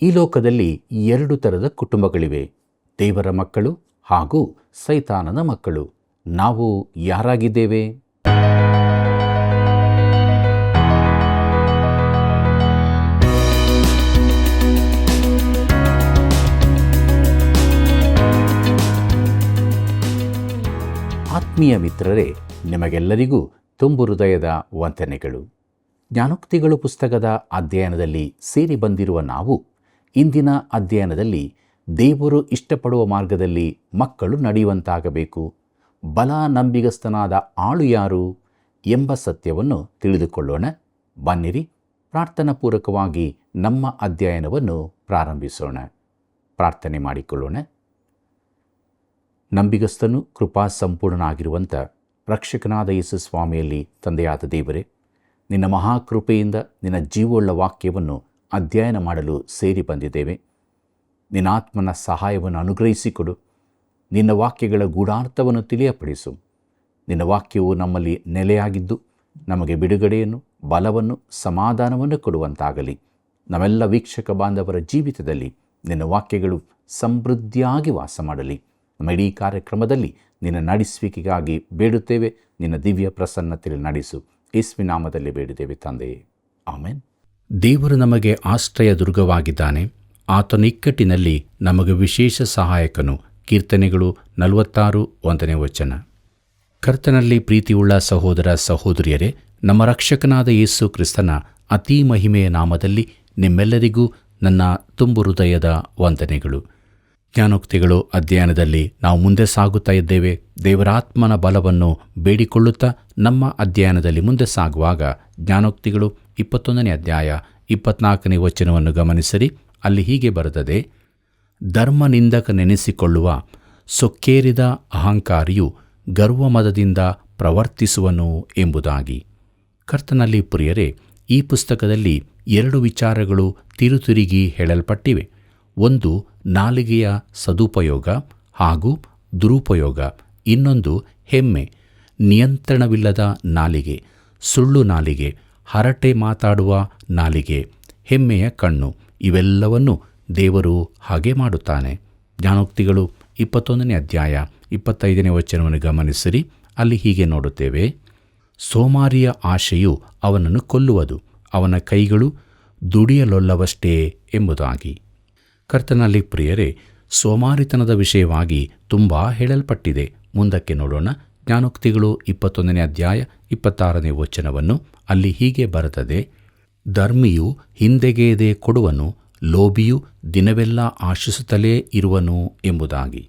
ಈ ಲೋಕದಲ್ಲಿ 2 ಥರದ ಕುಟುಂಬಗಳಿವೆ, ದೇವರ ಮಕ್ಕಳು ಹಾಗೂ ಸೈತಾನನ ಮಕ್ಕಳು. ನಾವು ಯಾರಾಗಿದ್ದೇವೆ? ಆತ್ಮೀಯ ಮಿತ್ರರೇ, ನಿಮಗೆಲ್ಲರಿಗೂ ತುಂಬು ಹೃದಯದ ವಂದನೆಗಳು. ಜ್ಞಾನೋಕ್ತಿಗಳು ಪುಸ್ತಕದ ಅಧ್ಯಯನದಲ್ಲಿ ಸೇರಿ ಬಂದಿರುವ ನಾವು ಇಂದಿನ ಅಧ್ಯಯನದಲ್ಲಿ ದೇವರು ಇಷ್ಟಪಡುವ ಮಾರ್ಗದಲ್ಲಿ ಮಕ್ಕಳು ನಡೆಯುವಂತಾಗಬೇಕು, ಬಲ ನಂಬಿಗಸ್ತನಾದ ಆಳು ಯಾರು ಎಂಬ ಸತ್ಯವನ್ನು ತಿಳಿದುಕೊಳ್ಳೋಣ. ಬನ್ನಿರಿ, ಪ್ರಾರ್ಥನಾಪೂರ್ವಕವಾಗಿ ನಮ್ಮ ಅಧ್ಯಯನವನ್ನು ಪ್ರಾರಂಭಿಸೋಣ. ಪ್ರಾರ್ಥನೆ ಮಾಡಿಕೊಳ್ಳೋಣ. ನಂಬಿಗಸ್ತನು ಕೃಪಾ ಸಂಪೂರ್ಣನಾಗಿರುವಂಥ ರಕ್ಷಕನಾದ ಯೇಸು ಸ್ವಾಮಿಯಲ್ಲಿ ತಂದೆಯಾದ ದೇವರೇ, ನಿನ್ನ ಮಹಾಕೃಪೆಯಿಂದ ನಿನ್ನ ಜೀವವುಳ್ಳ ವಾಕ್ಯವನ್ನು ಅಧ್ಯಯನ ಮಾಡಲು ಸೇರಿ ಬಂದಿದ್ದೇವೆ. ನಿನ್ನ ಆತ್ಮನ ಸಹಾಯವನ್ನು ಅನುಗ್ರಹಿಸಿಕೊಡು. ನಿನ್ನ ವಾಕ್ಯಗಳ ಗೂಢಾರ್ಥವನ್ನು ತಿಳಿಯಪಡಿಸು. ನಿನ್ನ ವಾಕ್ಯವು ನಮ್ಮಲ್ಲಿ ನೆಲೆಯಾಗಿದ್ದು ನಮಗೆ ಬಿಡುಗಡೆಯನ್ನು, ಬಲವನ್ನು, ಸಮಾಧಾನವನ್ನು ಕೊಡುವಂತಾಗಲಿ. ನಮ್ಮೆಲ್ಲ ವೀಕ್ಷಕ ಬಾಂಧವರ ಜೀವಿತದಲ್ಲಿ ನಿನ್ನ ವಾಕ್ಯಗಳು ಸಮೃದ್ಧಿಯಾಗಿ ವಾಸ ಮಾಡಲಿ. ನಮ್ಮ ಇಡೀ ಕಾರ್ಯಕ್ರಮದಲ್ಲಿ ನಿನ್ನ ನಡೆಸುವಿಕೆಗಾಗಿ ಬೇಡುತ್ತೇವೆ. ನಿನ್ನ ದಿವ್ಯ ಪ್ರಸನ್ನತೆಯಲ್ಲಿ ನಡೆಸು. ಯೇಸುವಿನ ನಾಮದಲ್ಲಿ ಬೇಡಿದ್ದೇವೆ ತಂದೆಯೇ, ಆಮೆನ್. ದೇವರು ನಮಗೆ ಆಶ್ರಯ ದುರ್ಗವಾಗಿದ್ದಾನೆ, ಆತನ ಇಕ್ಕಟ್ಟಿನಲ್ಲಿ ನಮಗೆ ವಿಶೇಷ ಸಹಾಯಕನು. ಕೀರ್ತನೆಗಳು 46:1. ಕರ್ತನಲ್ಲಿ ಪ್ರೀತಿಯುಳ್ಳ ಸಹೋದರ ಸಹೋದರಿಯರೇ, ನಮ್ಮ ರಕ್ಷಕನಾದ ಯೇಸು ಕ್ರಿಸ್ತನ ಅತೀ ಮಹಿಮೆಯ ನಾಮದಲ್ಲಿ ನಿಮ್ಮೆಲ್ಲರಿಗೂ ನನ್ನ ತುಂಬು ಹೃದಯದ ವಂದನೆಗಳು. ಜ್ಞಾನೋಕ್ತಿಗಳು ಅಧ್ಯಯನದಲ್ಲಿ ನಾವು ಮುಂದೆ ಸಾಗುತ್ತಾ ಇದ್ದೇವೆ. ದೇವರಾತ್ಮನ ಬಲವನ್ನು ಬೇಡಿಕೊಳ್ಳುತ್ತಾ ನಮ್ಮ ಅಧ್ಯಯನದಲ್ಲಿ ಮುಂದೆ ಸಾಗುವಾಗ ಜ್ಞಾನೋಕ್ತಿಗಳು 21ನೇ ಅಧ್ಯಾಯ 24ನೇ ವಚನವನ್ನು ಗಮನಿಸಿರಿ. ಅಲ್ಲಿ ಹೀಗೆ ಬರೆದದೆ: ಧರ್ಮನಿಂದಕನೆನಿಸಿಕೊಳ್ಳುವ ಸೊಕ್ಕೇರಿದ ಅಹಂಕಾರಿಯು ಗರ್ವಮದದಿಂದ ಪ್ರವರ್ತಿಸುವನು ಎಂಬುದಾಗಿ. ಕರ್ತನಲ್ಲಿ ಪ್ರಿಯರೇ, ಈ ಪುಸ್ತಕದಲ್ಲಿ 2 ವಿಚಾರಗಳು ತಿರುತಿರುಗಿ ಹೇಳಲ್ಪಟ್ಟಿವೆ. ಒಂದು ನಾಲಿಗೆಯ ಸದುಪಯೋಗ ಹಾಗೂ ದುರುಪಯೋಗ. ಇನ್ನೊಂದು ಹೆಮ್ಮೆ, ನಿಯಂತ್ರಣವಿಲ್ಲದ ನಾಲಿಗೆ, ಸುಳ್ಳು ನಾಲಿಗೆ, ಹರಟೆ ಮಾತಾಡುವ ನಾಲಿಗೆ, ಹೆಮ್ಮೆಯ ಕಣ್ಣು. ಇವೆಲ್ಲವನ್ನು ದೇವರು ಹಾಗೆ ಮಾಡುತ್ತಾನೆ. ಜ್ಞಾನೋಕ್ತಿಗಳು 21ನೇ ಅಧ್ಯಾಯ 25ನೇ ವಚನವನ್ನು ಗಮನಿಸಿರಿ. ಅಲ್ಲಿ ಹೀಗೆ ನೋಡುತ್ತೇವೆ: ಸೋಮಾರಿಯ ಆಶೆಯು ಅವನನ್ನು ಕೊಲ್ಲುವುದು, ಅವನ ಕೈಗಳು ದುಡಿಯಲೊಲ್ಲವಷ್ಟೇ ಎಂಬುದಾಗಿ. ಕರ್ತನಲ್ಲಿ ಪ್ರಿಯರೇ, ಸೋಮಾರಿತನದ ವಿಷಯವಾಗಿ ತುಂಬ ಹೇಳಲ್ಪಟ್ಟಿದೆ. ಮುಂದಕ್ಕೆ ನೋಡೋಣ. ಜ್ಞಾನೋಕ್ತಿಗಳು 21ನೇ ಅಧ್ಯಾಯ 26ನೇ ವಚನವನ್ನು. ಅಲ್ಲಿ ಹೀಗೆ ಬರೆದದೆ: ಧರ್ಮಿಯು ಹಿಂದೆಗೆಯದೆ ಕೊಡುವನು, ಲೋಭಿಯು ದಿನವೆಲ್ಲ ಆಶಿಸುತ್ತಲೇ ಇರುವನು ಎಂಬುದಾಗಿ.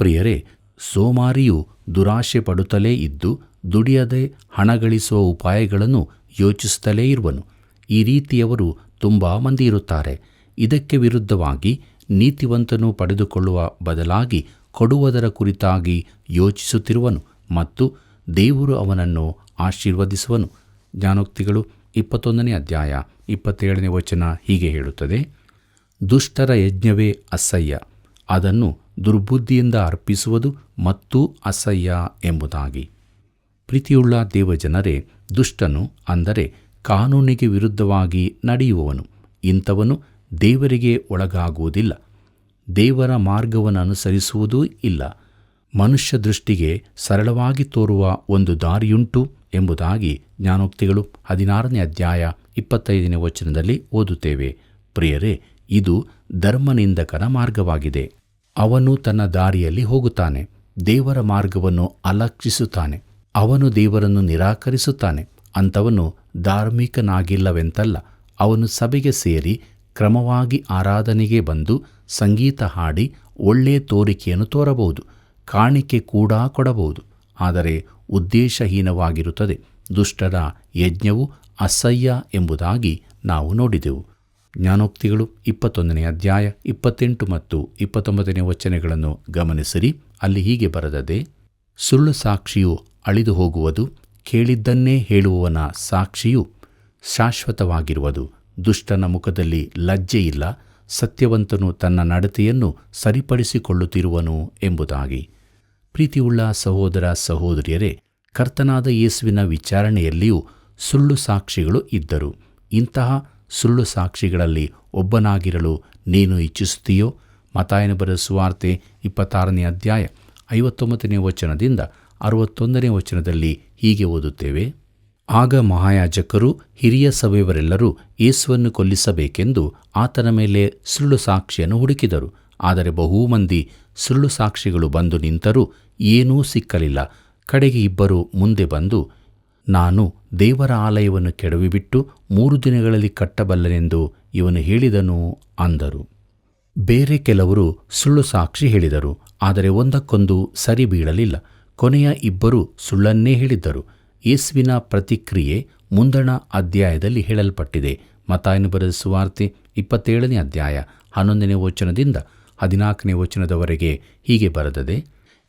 ಪ್ರಿಯರೇ, ಸೋಮಾರಿಯು ದುರಾಶೆ ಪಡುತ್ತಲೇ ಇದ್ದು ದುಡಿಯದೆ ಹಣ ಗಳಿಸುವ ಉಪಾಯಗಳನ್ನು ಯೋಚಿಸುತ್ತಲೇ ಇರುವನು. ಈ ರೀತಿಯವರು ತುಂಬ ಮಂದಿ ಇರುತ್ತಾರೆ. ಇದಕ್ಕೆ ವಿರುದ್ಧವಾಗಿ ನೀತಿವಂತನು ಪಡೆದುಕೊಳ್ಳುವ ಬದಲಾಗಿ ಕೊಡುವುದರ ಕುರಿತಾಗಿ ಯೋಚಿಸುತ್ತಿರುವನು ಮತ್ತು ದೇವರು ಅವನನ್ನು ಆಶೀರ್ವದಿಸುವನು. ಜ್ಞಾನೋಕ್ತಿಗಳು 21ನೇ ಅಧ್ಯಾಯ 27ನೇ ವಚನ ಹೀಗೆ ಹೇಳುತ್ತದೆ: ದುಷ್ಟರ ಯಜ್ಞವೇ ಅಸಹ್ಯ, ಅದನ್ನು ದುರ್ಬುದ್ಧಿಯಿಂದ ಅರ್ಪಿಸುವುದು ಮತ್ತು ಅಸಹ್ಯ ಎಂಬುದಾಗಿ. ಪ್ರೀತಿಯುಳ್ಳ ದೇವಜನರೇ, ದುಷ್ಟನು ಅಂದರೆ ಕಾನೂನಿಗೆ ವಿರುದ್ಧವಾಗಿ ನಡೆಯುವವನು. ಇಂಥವನು ದೇವರಿಗೆ ಒಳಗಾಗುವುದಿಲ್ಲ, ದೇವರ ಮಾರ್ಗವನ್ನು ಅನುಸರಿಸುವುದೂ ಇಲ್ಲ. ಮನುಷ್ಯ ದೃಷ್ಟಿಗೆ ಸರಳವಾಗಿ ತೋರುವ ಒಂದು ದಾರಿಯುಂಟು ಎಂಬುದಾಗಿ ಜ್ಞಾನೋಕ್ತಿಗಳು 16ನೇ ಅಧ್ಯಾಯ 25ನೇ ವಚನದಲ್ಲಿ ಓದುತ್ತೇವೆ. ಪ್ರಿಯರೇ, ಇದು ಧರ್ಮನಿಂದಕನ ಮಾರ್ಗವಾಗಿದೆ. ಅವನು ತನ್ನ ದಾರಿಯಲ್ಲಿ ಹೋಗುತ್ತಾನೆ, ದೇವರ ಮಾರ್ಗವನ್ನು ಅಲಕ್ಷಿಸುತ್ತಾನೆ. ಅವನು ದೇವರನ್ನು ನಿರಾಕರಿಸುತ್ತಾನೆ. ಅಂಥವನು ಧಾರ್ಮಿಕನಾಗಿಲ್ಲವೆಂತಲ್ಲ. ಅವನು ಸಭೆಗೆ ಸೇರಿ ಕ್ರಮವಾಗಿ ಆರಾಧನೆಗೆ ಬಂದು ಸಂಗೀತ ಹಾಡಿ ಒಳ್ಳೆಯ ತೋರಿಕೆಯನ್ನು ತೋರಬಹುದು, ಕಾಣಿಕೆ ಕೂಡ ಕೊಡಬಹುದು, ಆದರೆ ಉದ್ದೇಶಹೀನವಾಗಿರುತ್ತದೆ. ದುಷ್ಟರ ಯಜ್ಞವು ಅಸಹ್ಯ ಎಂಬುದಾಗಿ ನಾವು ನೋಡಿದೆವು. ಜ್ಞಾನೋಕ್ತಿಗಳು 21ನೇ ಅಧ್ಯಾಯ 28 ಮತ್ತು 29ನೇ ವಚನಗಳನ್ನು ಗಮನಿಸಿರಿ. ಅಲ್ಲಿ ಹೀಗೆ ಬರೆದದೆ: ಸುಳ್ಳು ಸಾಕ್ಷಿಯು ಅಳಿದು ಹೋಗುವುದು, ಕೇಳಿದ್ದನ್ನೇ ಹೇಳುವವನ ಸಾಕ್ಷಿಯು ಶಾಶ್ವತವಾಗಿರುವುದು. ದುಷ್ಟನ ಮುಖದಲ್ಲಿ ಲಜ್ಜೆಯಿಲ್ಲ, ಸತ್ಯವಂತನು ತನ್ನ ನಡತೆಯನ್ನು ಸರಿಪಡಿಸಿಕೊಳ್ಳುತ್ತಿರುವನು ಎಂಬುದಾಗಿ. ಪ್ರೀತಿಯುಳ್ಳ ಸಹೋದರ ಸಹೋದರಿಯರೇ, ಕರ್ತನಾದ ಯೇಸುವಿನ ವಿಚಾರಣೆಯಲ್ಲಿಯೂ ಸುಳ್ಳು ಸಾಕ್ಷಿಗಳು ಇದ್ದರು. ಇಂತಹ ಸುಳ್ಳು ಸಾಕ್ಷಿಗಳಲ್ಲಿ ಒಬ್ಬನಾಗಿರಲು ನೀನು ಇಚ್ಛಿಸುತ್ತೀಯೋ? ಮತ್ತಾಯನ ಬರೆದ ಸುವಾರ್ತೆ 26ನೇ ಅಧ್ಯಾಯ 59ನೇ ವಚನದಿಂದ 61ನೇ ವಚನದಲ್ಲಿ ಹೀಗೆ ಓದುತ್ತೇವೆ. ಆಗ ಮಹಾಯಾಜಕರು ಹಿರಿಯ ಸಭೆಯವರೆಲ್ಲರೂ ಯೇಸುವನ್ನು ಕೊಲ್ಲಿಸಬೇಕೆಂದು ಆತನ ಮೇಲೆ ಸುಳ್ಳು ಸಾಕ್ಷಿಯನ್ನು ಹುಡುಕಿದರು. ಆದರೆ ಬಹು ಮಂದಿ ಸುಳ್ಳು ಸಾಕ್ಷಿಗಳು ಬಂದು ನಿಂತರೂ ಏನೂ ಸಿಕ್ಕಲಿಲ್ಲ. ಕಡೆಗೆ ಇಬ್ಬರು ಮುಂದೆ ಬಂದು, ನಾನು ದೇವರ ಆಲಯವನ್ನು ಕೆಡವಿಬಿಟ್ಟು 3 ದಿನಗಳಲ್ಲಿ ಕಟ್ಟಬಲ್ಲನೆಂದು ಇವನು ಹೇಳಿದನು ಅಂದರು. ಬೇರೆ ಕೆಲವರು ಸುಳ್ಳು ಸಾಕ್ಷಿ ಹೇಳಿದರು, ಆದರೆ ಒಂದಕ್ಕೊಂದು ಸರಿ ಬೀಳಲಿಲ್ಲ. ಕೊನೆಯ ಇಬ್ಬರು ಸುಳ್ಳನ್ನೇ ಹೇಳಿದ್ದರು. ಯೇಸುವಿನ ಪ್ರತಿಕ್ರಿಯೆ ಮುಂದಣ ಅಧ್ಯಾಯದಲ್ಲಿ ಹೇಳಲ್ಪಟ್ಟಿದೆ. ಮತ್ತಾಯನು ಬರೆದ ಸುವಾರ್ತೆ 27ನೇ ಅಧ್ಯಾಯ 11ನೇ ವಚನದಿಂದ 14ನೇ ವಚನದವರೆಗೆ ಹೀಗೆ ಬರೆದದೆ.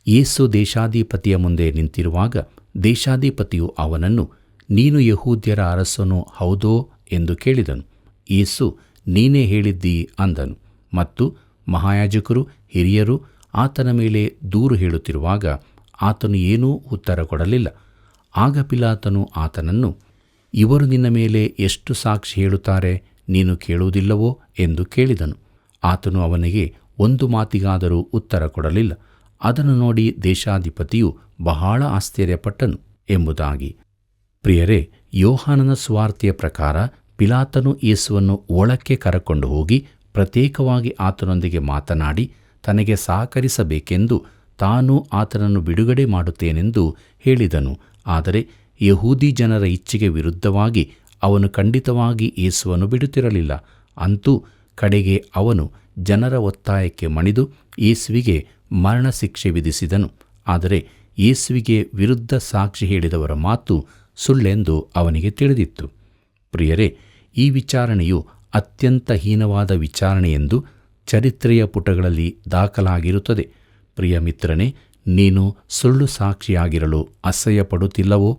ಯೇಸು ದೇಶಾಧಿಪತಿಯ ಮುಂದೆ ನಿಂತಿರುವಾಗ ದೇಶಾಧಿಪತಿಯು ಅವನನ್ನು, ನೀನು ಯಹೂದ್ಯರ ಅರಸನು ಹೌದೋ ಎಂದು ಕೇಳಿದನು. ಯೇಸು, ನೀನೇ ಹೇಳಿದ್ದೀ ಅಂದನು. ಮತ್ತು ಮಹಾಯಾಜಕರು ಹಿರಿಯರು ಆತನ ಮೇಲೆ ದೂರು ಹೇಳುತ್ತಿರುವಾಗ ಆತನು ಏನೂ ಉತ್ತರ ಕೊಡಲಿಲ್ಲ. ಆಗ ಪಿಲಾತನು ಆತನನ್ನು, ಇವರು ನಿನ್ನ ಮೇಲೆ ಎಷ್ಟು ಸಾಕ್ಷಿ ಹೇಳುತ್ತಾರೆ, ನೀನು ಕೇಳುವುದಿಲ್ಲವೋ ಎಂದು ಕೇಳಿದನು. ಆತನು ಅವನಿಗೆ ಒಂದು ಮಾತಿಗಾದರೂ ಉತ್ತರ ಕೊಡಲಿಲ್ಲ. ಅದನ್ನು ನೋಡಿ ದೇಶಾಧಿಪತಿಯು ಬಹಳ ಆಶ್ಚರ್ಯಪಟ್ಟನು ಎಂಬುದಾಗಿ. ಪ್ರಿಯರೇ, ಯೋಹಾನನ ಸುವಾರ್ತೆಯ ಪ್ರಕಾರ ಪಿಲಾತನು ಯೇಸುವನ್ನು ಒಳಕ್ಕೆ ಕರಕೊಂಡು ಹೋಗಿ ಪ್ರತ್ಯೇಕವಾಗಿ ಆತನೊಂದಿಗೆ ಮಾತನಾಡಿ ತನಗೆ ಸಹಕರಿಸಬೇಕೆಂದು ತಾನು ಆತನನ್ನು ಬಿಡುಗಡೆ ಮಾಡುತ್ತೇನೆಂದು ಹೇಳಿದನು. ಆದರೆ ಯಹೂದಿ ಜನರ ಇಚ್ಛೆಗೆ ವಿರುದ್ಧವಾಗಿ ಅವನು ಖಂಡಿತವಾಗಿ ಯೇಸುವನ್ನು ಬಿಡುತ್ತಿರಲಿಲ್ಲ. ಅಂತೂ ಕಡೆಗೆ ಅವನು ಜನರ ಒತ್ತಾಯಕ್ಕೆ ಮಣಿದು ಯೇಸುವಿಗೆ ಮರಣಶಿಕ್ಷೆ ವಿಧಿಸಿದನು. ಆದರೆ ಯೇಸುವಿಗೆ ವಿರುದ್ಧ ಸಾಕ್ಷಿ ಹೇಳಿದವರ ಮಾತು ಸುಳ್ಳೆಂದು ಅವನಿಗೆ ತಿಳಿದಿತ್ತು. ಪ್ರಿಯರೇ, ಈ ವಿಚಾರಣೆಯು ಅತ್ಯಂತ ಹೀನವಾದ ವಿಚಾರಣೆಯೆಂದು ಚರಿತ್ರೆಯ ಪುಟಗಳಲ್ಲಿ ದಾಖಲಾಗಿರುತ್ತದೆ. ಪ್ರಿಯ ಮಿತ್ರನೇ, ನೀನು ಸುಳ್ಳು ಸಾಕ್ಷಿಯಾಗಿರಲು ಅಸಹ್ಯಪಡುತ್ತಿಲ್ಲವೋ?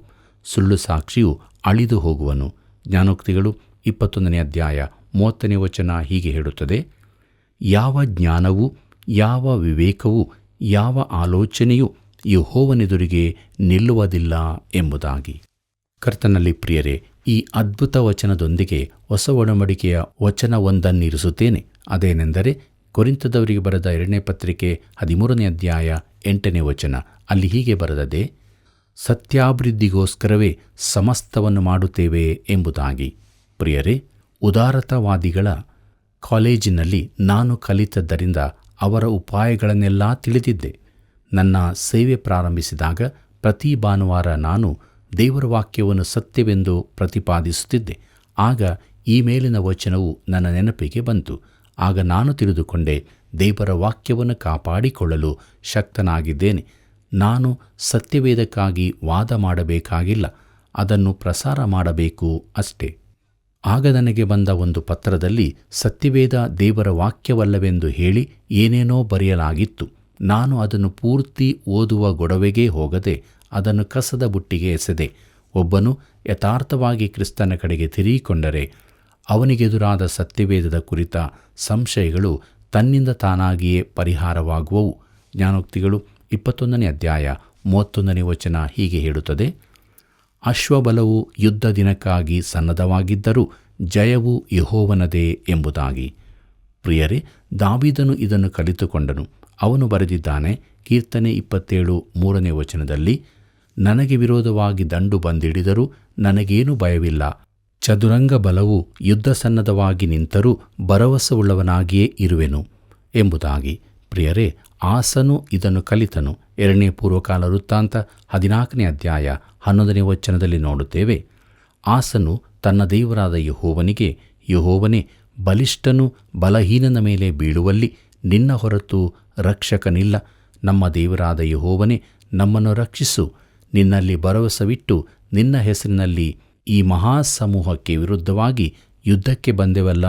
ಸುಳ್ಳು ಸಾಕ್ಷಿಯು ಅಳಿದು ಹೋಗುವನು. ಜ್ಞಾನೋಕ್ತಿಗಳು 21ನೇ ಅಧ್ಯಾಯ 30ನೇ ವಚನ ಹೀಗೆ ಹೇಳುತ್ತದೆ. ಯಾವ ಜ್ಞಾನವೂ ಯಾವ ವಿವೇಕವೂ ಯಾವ ಆಲೋಚನೆಯೂ ಯೆಹೋವನೆದುರಿಗೆ ನಿಲ್ಲುವುದಿಲ್ಲ ಎಂಬುದಾಗಿ. ಕರ್ತನಲ್ಲಿ ಪ್ರಿಯರೇ, ಈ ಅದ್ಭುತ ವಚನದೊಂದಿಗೆ ಹೊಸ ಒಡಂಬಡಿಕೆಯ ವಚನವೊಂದನ್ನಿರಿಸುತ್ತೇನೆ. ಅದೇನೆಂದರೆ ಕೊರಿಂಥದವರಿಗೆ ಬರೆದ 2ನೇ ಪತ್ರಿಕೆ 13ನೇ ಅಧ್ಯಾಯ 8ನೇ ವಚನ. ಅಲ್ಲಿ ಹೀಗೆ ಬರೆದದೆ, ಸತ್ಯಾಭಿವೃದ್ಧಿಗೋಸ್ಕರವೇ ಸಮಸ್ತವನ್ನು ಮಾಡುತ್ತೇವೆ ಎಂಬುದಾಗಿ. ಪ್ರಿಯರೇ, ಉದಾರತಾವಾದಿಗಳ ಕಾಲೇಜಿನಲ್ಲಿ ನಾನು ಕಲಿತದ್ದರಿಂದ ಅವರ ಉಪಾಯಗಳನ್ನೆಲ್ಲ ತಿಳಿದಿದ್ದೆ. ನನ್ನ ಸೇವೆ ಪ್ರಾರಂಭಿಸಿದಾಗ ಪ್ರತಿ ಭಾನುವಾರ ನಾನು ದೇವರ ವಾಕ್ಯವನ್ನು ಸತ್ಯವೆಂದು ಪ್ರತಿಪಾದಿಸುತ್ತಿದ್ದೆ. ಆಗ ಈ ಮೇಲಿನ ವಚನವು ನನ್ನ ನೆನಪಿಗೆ ಬಂತು. ಆಗ ನಾನು ತಿಳಿದುಕೊಂಡೆ, ದೇವರ ವಾಕ್ಯವನ್ನು ಕಾಪಾಡಿಕೊಳ್ಳಲು ಶಕ್ತನಾಗಿದ್ದೇನೆ. ನಾನು ಸತ್ಯವೇದಕ್ಕಾಗಿ ವಾದ ಮಾಡಬೇಕಾಗಿಲ್ಲ, ಅದನ್ನು ಪ್ರಸಾರ ಮಾಡಬೇಕು ಅಷ್ಟೇ. ಆಗ ನನಗೆ ಬಂದ ಒಂದು ಪತ್ರದಲ್ಲಿ ಸತ್ಯವೇದ ದೇವರ ವಾಕ್ಯವಲ್ಲವೆಂದು ಹೇಳಿ ಏನೇನೋ ಬರೆಯಲಾಗಿತ್ತು. ನಾನು ಅದನ್ನು ಪೂರ್ತಿ ಓದುವ ಗೊಡವೆಗೇ ಹೋಗದೆ ಅದನ್ನು ಕಸದ ಬುಟ್ಟಿಗೆ ಎಸೆದೆ. ಒಬ್ಬನು ಯಥಾರ್ಥವಾಗಿ ಕ್ರಿಸ್ತನ ಕಡೆಗೆ ತಿರುಗಿಕೊಂಡರೆ ಅವನಿಗೆದುರಾದ ಸತ್ಯವೇದದ ಕುರಿತ ಸಂಶಯಗಳು ತನ್ನಿಂದ ತಾನಾಗಿಯೇ ಪರಿಹಾರವಾಗುವವು. ಜ್ಞಾನೋಕ್ತಿಗಳು 21ನೇ ಅಧ್ಯಾಯ 31ನೇ ವಚನ ಹೀಗೆ ಹೇಳುತ್ತದೆ. ಅಶ್ವಬಲವು ಯುದ್ಧ ದಿನಕ್ಕಾಗಿ ಸನ್ನದ್ಧವಾಗಿದ್ದರೂ ಜಯವು ಯೆಹೋವನದೇ ಎಂಬುದಾಗಿ. ಪ್ರಿಯರೇ, ದಾವೀದನು ಇದನ್ನು ಕಲಿತುಕೊಂಡನು. ಅವನು ಬರೆದಿದ್ದಾನೆ, ಕೀರ್ತನೆ 27:3ನೇ ವಚನದಲ್ಲಿ, ನನಗೆ ವಿರೋಧವಾಗಿ ದಂಡು ಬಂದಿಡಿದರೂ ನನಗೇನು ಭಯವಿಲ್ಲ, ಚದುರಂಗ ಬಲವು ಯುದ್ಧ ಸನ್ನದ್ಧವಾಗಿ ನಿಂತರೂ ಭರವಸೆಯುಳ್ಳವನಾಗಿಯೇ ಇರುವೆನು ಎಂಬುದಾಗಿ. ಪ್ರಿಯರೇ, ಆಸನು ಇದನ್ನು ಕಲಿತನು. 2ನೇ ಪೂರ್ವಕಾಲ ವೃತ್ತಾಂತ 14ನೇ ಅಧ್ಯಾಯ 11ನೇ ವಚನದಲ್ಲಿ ನೋಡುತ್ತೇವೆ. ಆಸನು ತನ್ನ ದೇವರಾದ ಯೆಹೋವನಿಗೆ, ಯೆಹೋವನೇ, ಬಲಿಷ್ಠನು ಬಲಹೀನನ ಮೇಲೆ ಬೀಳುವಲ್ಲಿ ನಿನ್ನ ಹೊರತು ರಕ್ಷಕನಿಲ್ಲ. ನಮ್ಮ ದೇವರಾದ ಯೆಹೋವನೇ, ನಮ್ಮನ್ನು ರಕ್ಷಿಸು. ನಿನ್ನಲ್ಲಿ ಭರವಸವಿಟ್ಟು ನಿನ್ನ ಹೆಸರಿನಲ್ಲಿ ಈ ಮಹಾಸಮೂಹಕ್ಕೆ ವಿರುದ್ಧವಾಗಿ ಯುದ್ಧಕ್ಕೆ ಬಂದೆವಲ್ಲ.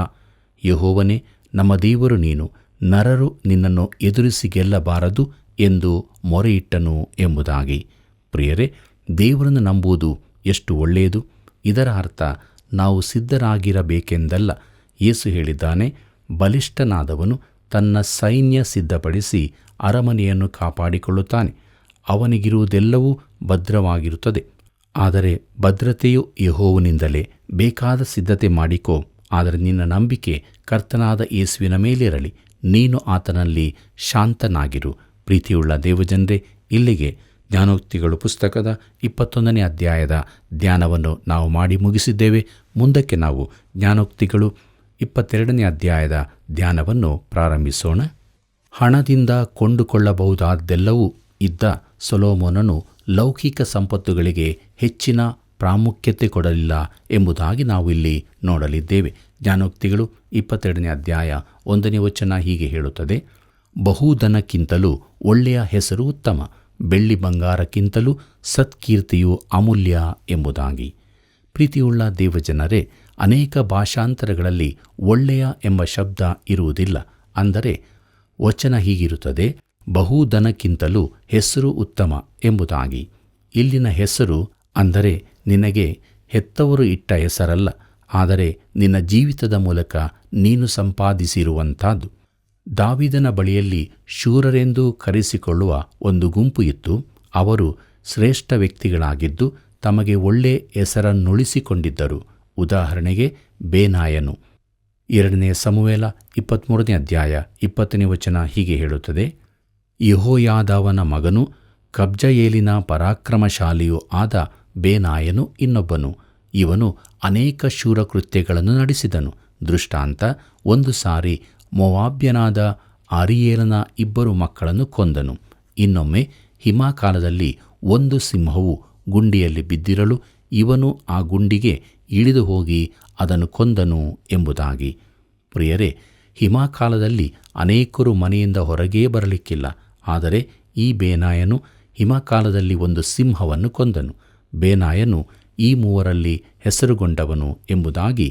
ಯೆಹೋವನೇ, ನಮ್ಮ ದೇವರು ನೀನು. ನರರು ನಿನ್ನನ್ನು ಎದುರಿಸಿ ಗೆಲ್ಲಬಾರದು ಎಂದು ಮೊರೆಯಿಟ್ಟನು ಎಂಬುದಾಗಿ. ಪ್ರಿಯರೇ, ದೇವರನ್ನು ನಂಬುವುದು ಎಷ್ಟು ಒಳ್ಳೆಯದು. ಇದರ ಅರ್ಥ ನಾವು ಸಿದ್ಧರಾಗಿರಬೇಕೆಂದಲ್ಲ. ಯೇಸು ಹೇಳಿದ್ದಾನೆ, ಬಲಿಷ್ಠನಾದವನು ತನ್ನ ಸೈನ್ಯ ಸಿದ್ಧಪಡಿಸಿ ಅರಮನೆಯನ್ನು ಕಾಪಾಡಿಕೊಳ್ಳುತ್ತಾನೆ. ಅವನಿಗಿರುವುದೆಲ್ಲವೂ ಭದ್ರವಾಗಿರುತ್ತದೆ. ಆದರೆ ಭದ್ರತೆಯು ಯೆಹೋವನಿಂದಲೇ. ಬೇಕಾದ ಸಿದ್ಧತೆ ಮಾಡಿಕೋ, ಆದರೆ ನಿನ್ನ ನಂಬಿಕೆ ಕರ್ತನಾದ ಯೇಸುವಿನ ಮೇಲಿರಲಿ. ನೀನು ಆತನಲ್ಲಿ ಶಾಂತನಾಗಿರು. ಪ್ರೀತಿಯುಳ್ಳ ದೇವಜನರೇ, ಇಲ್ಲಿಗೆ ಜ್ಞಾನೋಕ್ತಿಗಳು ಪುಸ್ತಕದ 21ನೇ ಅಧ್ಯಾಯದ ಧ್ಯಾನವನ್ನು ನಾವು ಮಾಡಿ ಮುಗಿಸಿದ್ದೇವೆ. ಮುಂದಕ್ಕೆ ನಾವು ಜ್ಞಾನೋಕ್ತಿಗಳು 22ನೇ ಅಧ್ಯಾಯದ ಧ್ಯಾನವನ್ನು ಪ್ರಾರಂಭಿಸೋಣ. ಹಣದಿಂದ ಕೊಂಡುಕೊಳ್ಳಬಹುದಾದ್ದೆಲ್ಲವೂ ಇದ್ದ ಸೊಲೊಮೋನನು ಲೌಕಿಕ ಸಂಪತ್ತುಗಳಿಗೆ ಹೆಚ್ಚಿನ ಪ್ರಾಮುಖ್ಯತೆ ಕೊಡಲಿಲ್ಲ ಎಂಬುದಾಗಿ ನಾವು ಇಲ್ಲಿ ನೋಡಲಿದ್ದೇವೆ. ಜ್ಞಾನೋಕ್ತಿಗಳು 22ನೇ ಅಧ್ಯಾಯ 1ನೇ ವಚನ ಹೀಗೆ ಹೇಳುತ್ತದೆ: ಬಹುಧನಕ್ಕಿಂತಲೂ ಒಳ್ಳೆಯ ಹೆಸರು ಉತ್ತಮ, ಬೆಳ್ಳಿ ಬಂಗಾರಕ್ಕಿಂತಲೂ ಸತ್ಕೀರ್ತಿಯು ಅಮೂಲ್ಯ ಎಂಬುದಾಗಿ. ಪ್ರೀತಿಯುಳ್ಳ ದೇವಜನರೇ, ಅನೇಕ ಭಾಷಾಂತರಗಳಲ್ಲಿ ಒಳ್ಳೆಯ ಎಂಬ ಶಬ್ದ ಇರುವುದಿಲ್ಲ. ಅಂದರೆ ವಚನ ಹೀಗಿರುತ್ತದೆ: ಬಹುಧನಕ್ಕಿಂತಲೂ ಹೆಸರು ಉತ್ತಮ ಎಂಬುದಾಗಿ. ಇಲ್ಲಿನ ಹೆಸರು ಅಂದರೆ ನಿನಗೆ ಹೆತ್ತವರು ಇಟ್ಟ ಹೆಸರಲ್ಲ, ಆದರೆ ನಿನ್ನ ಜೀವಿತದ ಮೂಲಕ ನೀನು ಸಂಪಾದಿಸಿರುವಂಥದ್ದು. ದಾವೀದನ ಬಳಿಯಲ್ಲಿ ಶೂರರೆಂದು ಕರೆಸಿಕೊಳ್ಳುವ ಒಂದು ಗುಂಪು ಇತ್ತು. ಅವರು ಶ್ರೇಷ್ಠ ವ್ಯಕ್ತಿಗಳಾಗಿದ್ದು ತಮಗೆ ಒಳ್ಳೆ ಹೆಸರನ್ನುಳಿಸಿಕೊಂಡಿದ್ದರು. ಉದಾಹರಣೆಗೆ ಬೇನಾಯನು. 2ನೇ ಸಮುವೇಲ 23ನೇ ಅಧ್ಯಾಯ 20ನೇ ವಚನ ಹೀಗೆ ಹೇಳುತ್ತದೆ: ಯೆಹೋಯಾದಾವನ ಮಗನು ಕಬ್ಜಯೇಲಿನ ಪರಾಕ್ರಮಶಾಲಿಯೂ ಆದ ಬೇನಾಯನು ಇನ್ನೊಬ್ಬನು. ಇವನು ಅನೇಕ ಶೂರಕೃತ್ಯಗಳನ್ನು ನಡೆಸಿದನು. ದೃಷ್ಟಾಂತ: ಒಂದು ಸಾರಿ ಮೋವಾಬ್ಯನಾದ ಆರಿಯೇಲನ 2 ಮಕ್ಕಳನ್ನು ಕೊಂದನು. ಇನ್ನೊಮ್ಮೆ ಹಿಮಕಾಲದಲ್ಲಿ ಒಂದು ಸಿಂಹವು ಗುಂಡಿಯಲ್ಲಿ ಬಿದ್ದಿರಲು ಇವನು ಆ ಗುಂಡಿಗೆ ಇಳಿದು ಹೋಗಿ ಅದನ್ನು ಕೊಂದನು ಎಂಬುದಾಗಿ. ಪ್ರಿಯರೇ, ಹಿಮಕಾಲದಲ್ಲಿ ಅನೇಕರು ಮನೆಯಿಂದ ಹೊರಗೇ ಬರಲಿಕ್ಕಿಲ್ಲ. ಆದರೆ ಈ ಬೇನಾಯನು ಹಿಮಕಾಲದಲ್ಲಿ ಒಂದು ಸಿಂಹವನ್ನು ಕೊಂದನು. ಬೇನಾಯನು ಈ 3ರಲ್ಲಿ ಹೆಸರುಗೊಂಡವನು ಎಂಬುದಾಗಿ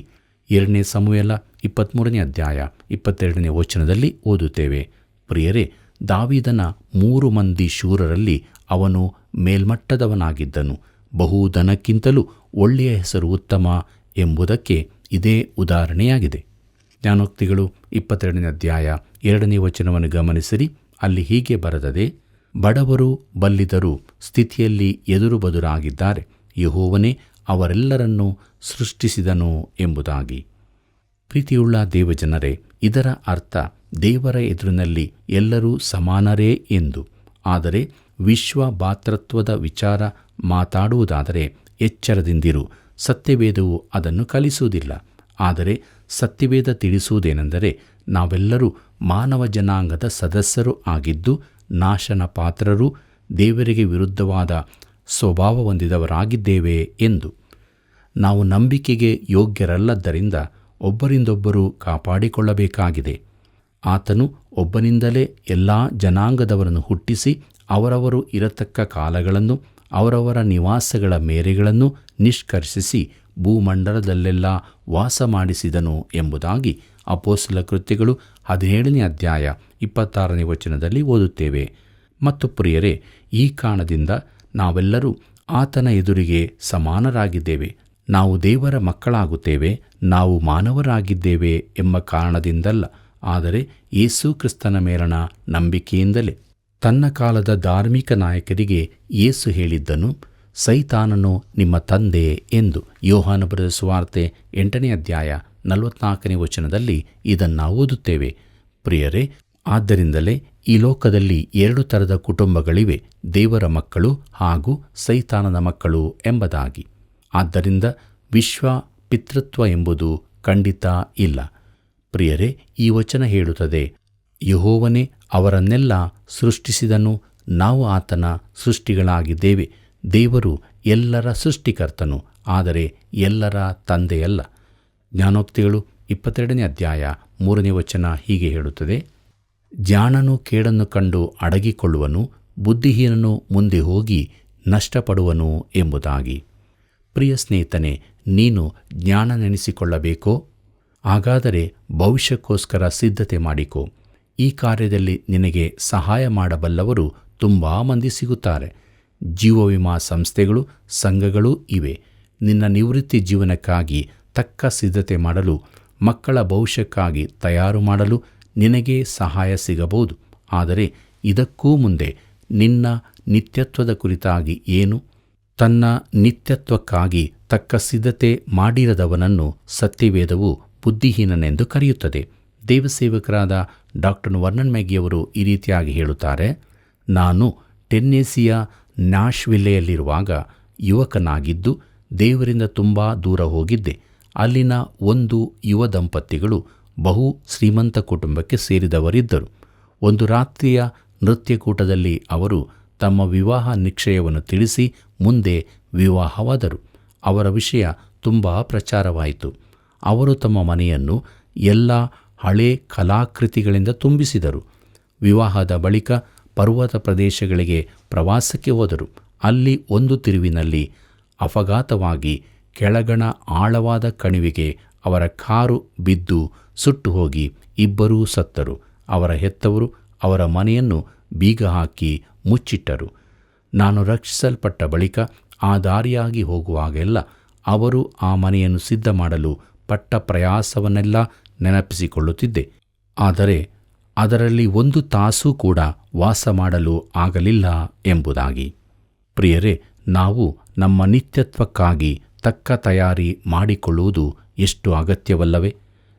2ನೇ ಸಮುವೇಲ 23ನೇ ಅಧ್ಯಾಯ 22ನೇ ವಚನದಲ್ಲಿ ಓದುತ್ತೇವೆ. ಪ್ರಿಯರೇ, ದಾವೀದನ 3 ಮಂದಿ ಶೂರರಲ್ಲಿ ಅವನು ಮೇಲ್ಮಟ್ಟದವನಾಗಿದ್ದನು. ಬಹುಧನಕ್ಕಿಂತಲೂ ಒಳ್ಳೆಯ ಹೆಸರು ಉತ್ತಮ ಎಂಬುದಕ್ಕೆ ಇದೇ ಉದಾಹರಣೆಯಾಗಿದೆ. ಜ್ಞಾನೋಕ್ತಿಗಳು 22ನೇ ಅಧ್ಯಾಯ 2ನೇ ವಚನವನ್ನು ಗಮನಿಸಿರಿ. ಅಲ್ಲಿ ಹೀಗೆ ಬರೆದದೆ: ಬಡವರು ಬಲ್ಲಿದರು ಸ್ಥಿತಿಯಲ್ಲಿ ಎದುರು ಬದುರಾಗಿದ್ದಾರೆ, ಯೆಹೋವನೇ ಅವರೆಲ್ಲರನ್ನೂ ಸೃಷ್ಟಿಸಿದನು ಎಂಬುದಾಗಿ. ಪ್ರೀತಿಯುಳ್ಳ ದೇವಜನರೇ, ಇದರ ಅರ್ಥ ದೇವರ ಎದುರಿನಲ್ಲಿ ಎಲ್ಲರೂ ಸಮಾನರೇ ಎಂದು. ಆದರೆ ವಿಶ್ವ ಭಾತೃತ್ವದ ವಿಚಾರ ಮಾತಾಡುವುದಾದರೆ ಎಚ್ಚರದಿಂದಿರು. ಸತ್ಯವೇದವು ಅದನ್ನು ಕಲಿಸುವುದಿಲ್ಲ. ಆದರೆ ಸತ್ಯವೇದ ತಿಳಿಸುವುದೇನೆಂದರೆ, ನಾವೆಲ್ಲರೂ ಮಾನವ ಜನಾಂಗದ ಸದಸ್ಯರು ಆಗಿದ್ದು ನಾಶನ ಪಾತ್ರರು, ದೇವರಿಗೆ ವಿರುದ್ಧವಾದ ಸ್ವಭಾವ ಹೊಂದಿದವರಾಗಿದ್ದೇವೆ ಎಂದು. ನಾವು ನಂಬಿಕೆಗೆ ಯೋಗ್ಯರಲ್ಲದ್ದರಿಂದ ಒಬ್ಬರಿಂದೊಬ್ಬರು ಕಾಪಾಡಿಕೊಳ್ಳಬೇಕಾಗಿದೆ. ಆತನು ಒಬ್ಬನಿಂದಲೇ ಎಲ್ಲ ಜನಾಂಗದವರನ್ನು ಹುಟ್ಟಿಸಿ ಅವರವರು ಇರತಕ್ಕ ಕಾಲಗಳನ್ನು ಅವರವರ ನಿವಾಸಗಳ ಮೇರೆಗಳನ್ನು ನಿಷ್ಕರ್ಷಿಸಿ ಭೂಮಂಡಲದಲ್ಲೆಲ್ಲ ವಾಸ ಮಾಡಿಸಿದನು ಎಂಬುದಾಗಿ ಅಪೊಸ್ತಲ ಕೃತ್ಯಗಳು 17ನೇ ಅಧ್ಯಾಯ 26ನೇ ವಚನದಲ್ಲಿ ಓದುತ್ತೇವೆ. ಮತ್ತು ಪ್ರಿಯರೇ, ಈ ಕಾರಣದಿಂದ ನಾವೆಲ್ಲರೂ ಆತನ ಎದುರಿಗೆ ಸಮಾನರಾಗಿದ್ದೇವೆ. ನಾವು ದೇವರ ಮಕ್ಕಳಾಗುತ್ತೇವೆ, ನಾವು ಮಾನವರಾಗಿದ್ದೇವೆ ಎಂಬ ಕಾರಣದಿಂದಲ್ಲ, ಆದರೆ ಯೇಸು ಕ್ರಿಸ್ತನ ಮೇಲಣ ನಂಬಿಕೆಯಿಂದಲೇ. ತನ್ನ ಕಾಲದ ಧಾರ್ಮಿಕ ನಾಯಕರಿಗೆ ಯೇಸು ಹೇಳಿದ್ದನು, ಸೈತಾನನು ನಿಮ್ಮ ತಂದೆ ಎಂದು. ಯೋಹಾನ ಬರೆದ ಸುವಾರ್ತೆ 8ನೇ ಅಧ್ಯಾಯ 44ನೇ ವಚನದಲ್ಲಿ ಇದನ್ನು ಓದುತ್ತೇವೆ. ಪ್ರಿಯರೇ, ಆದ್ದರಿಂದಲೇ ಈ ಲೋಕದಲ್ಲಿ 2 ಥರದ ಕುಟುಂಬಗಳಿವೆ, ದೇವರ ಮಕ್ಕಳು ಹಾಗೂ ಸೈತಾನನ ಮಕ್ಕಳು ಎಂಬುದಾಗಿ. ಆದ್ದರಿಂದ ವಿಶ್ವ ಪಿತೃತ್ವ ಎಂಬುದು ಖಂಡಿತ ಇಲ್ಲ. ಪ್ರಿಯರೇ, ಈ ವಚನ ಹೇಳುತ್ತದೆ, ಯೆಹೋವನೇ ಅವರನ್ನೆಲ್ಲ ಸೃಷ್ಟಿಸಿದನು, ನಾವು ಆತನ ಸೃಷ್ಟಿಗಳಾಗಿದ್ದೇವೆ. ದೇವರು ಎಲ್ಲರ ಸೃಷ್ಟಿಕರ್ತನು, ಆದರೆ ಎಲ್ಲರ ತಂದೆಯಲ್ಲ. ಜ್ಞಾನೋಕ್ತಿಗಳು 22ನೇ ಅಧ್ಯಾಯ 3ನೇ ವಚನ ಹೀಗೆ ಹೇಳುತ್ತದೆ: ಜಾಣನು ಕೇಡನ್ನು ಕಂಡು ಅಡಗಿಕೊಳ್ಳುವನು, ಬುದ್ಧಿಹೀನನು ಮುಂದೆ ಹೋಗಿ ನಷ್ಟಪಡುವನು ಎಂಬುದಾಗಿ. ಪ್ರಿಯ ಸ್ನೇಹಿತನೇ, ನೀನು ಜ್ಞಾನ ನೆನೆಸಿಕೊಳ್ಳಬೇಕೋ? ಹಾಗಾದರೆ ಭವಿಷ್ಯಕ್ಕೋಸ್ಕರ ಸಿದ್ಧತೆ ಮಾಡಿಕೋ. ಈ ಕಾರ್ಯದಲ್ಲಿ ನಿನಗೆ ಸಹಾಯ ಮಾಡಬಲ್ಲವರು ತುಂಬ ಮಂದಿ ಸಿಗುತ್ತಾರೆ. ಜೀವವಿಮಾ ಸಂಸ್ಥೆಗಳು, ಸಂಘಗಳೂ ಇವೆ. ನಿನ್ನ ನಿವೃತ್ತಿ ಜೀವನಕ್ಕಾಗಿ ತಕ್ಕ ಸಿದ್ಧತೆ ಮಾಡಲು, ಮಕ್ಕಳ ಭವಿಷ್ಯಕ್ಕಾಗಿ ತಯಾರು ಮಾಡಲು ನಿನಗೆ ಸಹಾಯ ಸಿಗಬಹುದು. ಆದರೆ ಇದಕ್ಕೂ ಮುಂದೆ ನಿನ್ನ ನಿತ್ಯತ್ವದ ಕುರಿತಾಗಿ ಏನು? ತನ್ನ ನಿತ್ಯತ್ವಕ್ಕಾಗಿ ತಕ್ಕ ಸಿದ್ಧತೆ ಮಾಡಿರದವನನ್ನು ಸತ್ಯವೇದವು ಬುದ್ಧಿಹೀನನೆಂದು ಕರೆಯುತ್ತದೆ. ದೇವಸೇವಕರಾದ ಡಾಕ್ಟರ್ ವರ್ನನ್ ಮ್ಯಾಗಿಯವರು ಈ ರೀತಿಯಾಗಿ ಹೇಳುತ್ತಾರೆ, ನಾನು ಟೆನ್ನೆಸಿಯ ನ್ಯಾಶ್ವಿಲ್ಲೆಯಲ್ಲಿರುವಾಗ ಯುವಕನಾಗಿದ್ದು ದೇವರಿಂದ ತುಂಬ ದೂರ ಹೋಗಿದ್ದೆ. ಅಲ್ಲಿನ ಒಂದು ಯುವ ದಂಪತಿಗಳು ಬಹು ಶ್ರೀಮಂತ ಕುಟುಂಬಕ್ಕೆ ಸೇರಿದವರಿದ್ದರು. ಒಂದು ರಾತ್ರಿಯ ನೃತ್ಯಕೂಟದಲ್ಲಿ ಅವರು ತಮ್ಮ ವಿವಾಹ ನಿಶ್ಚಯವನ್ನು ತಿಳಿಸಿ ಮುಂದೆ ವಿವಾಹವಾದರು. ಅವರ ವಿಷಯ ತುಂಬ ಪ್ರಚಾರವಾಯಿತು. ಅವರು ತಮ್ಮ ಮನೆಯನ್ನು ಎಲ್ಲ ಹಳೆ ಕಲಾಕೃತಿಗಳಿಂದ ತುಂಬಿಸಿದರು. ವಿವಾಹದ ಬಳಿಕ ಪರ್ವತ ಪ್ರದೇಶಗಳಿಗೆ ಪ್ರವಾಸಕ್ಕೆ ಹೋದರು. ಅಲ್ಲಿ ಒಂದು ತಿರುವಿನಲ್ಲಿ ಅಪಘಾತವಾಗಿ ಕೆಳಗಣ ಆಳವಾದ ಕಣಿವೆಗೆ ಅವರ ಕಾರು ಬಿದ್ದು ಸುಟ್ಟು ಹೋಗಿ ಇಬ್ಬರೂ ಸತ್ತರು. ಅವರ ಹೆತ್ತವರು ಅವರ ಮನೆಯನ್ನು ಬೀಗ ಹಾಕಿ ಮುಚ್ಚಿಟ್ಟರು. ನಾನು ರಕ್ಷಿಸಲ್ಪಟ್ಟ ಬಳಿಕ ಆ ದಾರಿಯಾಗಿ ಹೋಗುವಾಗೆಲ್ಲ ಅವರು ಆ ಮನೆಯನ್ನು ಸಿದ್ಧ ಮಾಡಲು ಪಟ್ಟ ಪ್ರಯಾಸವನ್ನೆಲ್ಲ ನೆನಪಿಸಿಕೊಳ್ಳುತ್ತಿದ್ದೆ. ಆದರೆ ಅದರಲ್ಲಿ ಒಂದು ತಾಸೂ ಕೂಡ ವಾಸ ಮಾಡಲು ಆಗಲಿಲ್ಲ ಎಂಬುದಾಗಿ. ಪ್ರಿಯರೇ, ನಾವು ನಮ್ಮ ನಿತ್ಯತ್ವಕ್ಕಾಗಿ ತಕ್ಕ ತಯಾರಿ ಮಾಡಿಕೊಳ್ಳುವುದು ಎಷ್ಟು ಅಗತ್ಯವಲ್ಲವೇ?